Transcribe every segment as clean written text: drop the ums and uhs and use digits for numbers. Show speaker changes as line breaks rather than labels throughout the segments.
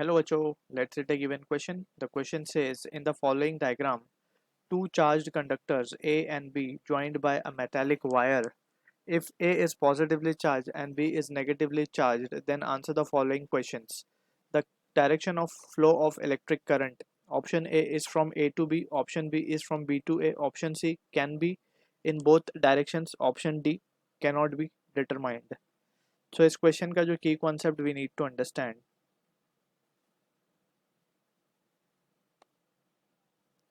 Hello, Acho. Let's take a given question. The question says, in the following diagram, two charged conductors A and B joined by a metallic wire. If A is positively charged and B is negatively charged, then answer the following questions. The direction of flow of electric current. Option A is from A to B. Option B is from B to A. Option C can be in both directions. Option D cannot be determined. So इस question का जो key concept we need to understand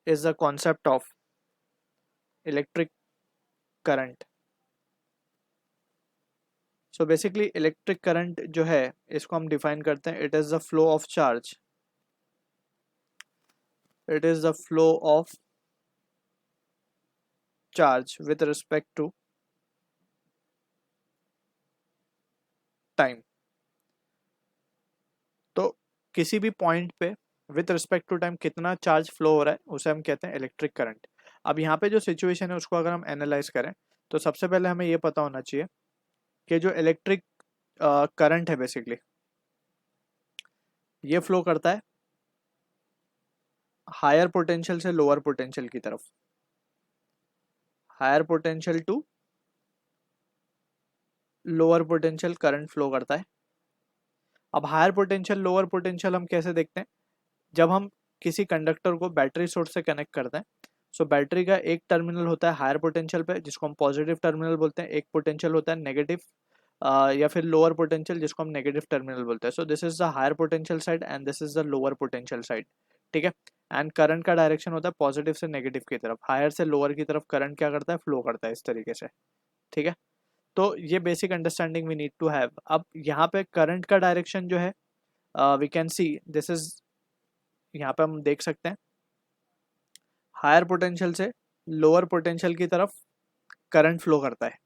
is the concept of electric current. So basically electric current जो है इसको हम define करते हैं, it is the flow of charge. It is the flow of charge with respect to time. तो किसी भी point पे विथ रिस्पेक्ट टू टाइम कितना चार्ज फ्लो हो रहा है उसे हम कहते हैं इलेक्ट्रिक करंट. अब यहाँ पे जो सिचुएशन है उसको अगर हम एनालाइज करें तो सबसे पहले हमें ये पता होना चाहिए कि जो इलेक्ट्रिक करंट है बेसिकली ये फ्लो करता है हायर पोटेंशियल से लोअर पोटेंशियल की तरफ. Higher potential to lower potential current flow करता है. अब हायर पोटेंशियल लोअर पोटेंशियल हम कैसे देखते हैं, जब हम किसी कंडक्टर को बैटरी सोर्स से कनेक्ट करते हैं. सो बैटरी का एक टर्मिनल होता है हायर पोटेंशियल पे जिसको हम पॉजिटिव टर्मिनल बोलते हैं, एक पोटेंशियल होता है नेगेटिव या फिर लोअर पोटेंशियल जिसको हम नेगेटिव टर्मिनल बोलते हैं. So this is the higher potential side and this is the lower potential side. ठीक है. एंड करंट का डायरेक्शन होता है पॉजिटिव से नेगेटिव की तरफ. हायर से लोअर की तरफ करंट क्या करता है, फ्लो करता है इस तरीके से. ठीक है. तो ये basic understanding we need to have. अब यहाँ पे करंट का डायरेक्शन जो है we can see this is, यहाँ पे हम देख सकते हैं हायर पोटेंशियल से लोअर पोटेंशियल की तरफ करंट फ्लो करता है.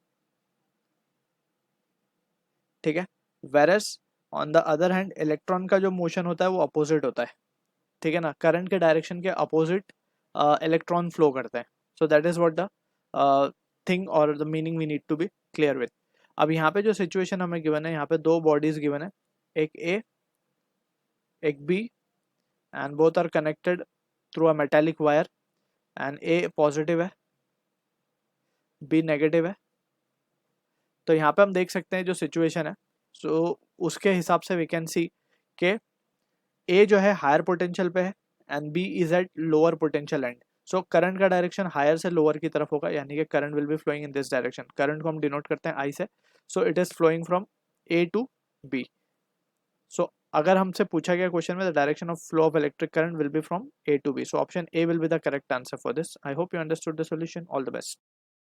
ठीक है. Whereas on the other hand electron का जो मोशन होता है वो अपोजिट होता है. ठीक है ना. करंट के डायरेक्शन के अपोजिट इलेक्ट्रॉन फ्लो करते हैं. So that is what the thing और the meaning we need to be clear with. अब यहाँ पे जो सिचुएशन हमें गिवन है, यहाँ पे दो बॉडीज गिवन है, एक ए एक B and both are connected through a metallic wire and A positive है बी नेगेटिव है. तो यहाँ पे हम देख सकते हैं जो सिचुएशन है सो उसके हिसाब से वी कैन सी के ए जो है हायर पोटेंशियल पे है and B is at lower potential end. So current का डायरेक्शन हायर से लोअर की तरफ होगा, यानी कि current will be flowing in this direction. Current को हम डिनोट करते हैं आई से. So it is flowing from A to B. So अगर हमसे पूछा गया क्वेश्चन में the direction of flow of electric current will be from A to B, so option A will be the correct answer for this. I hope you understood the solution. All the best.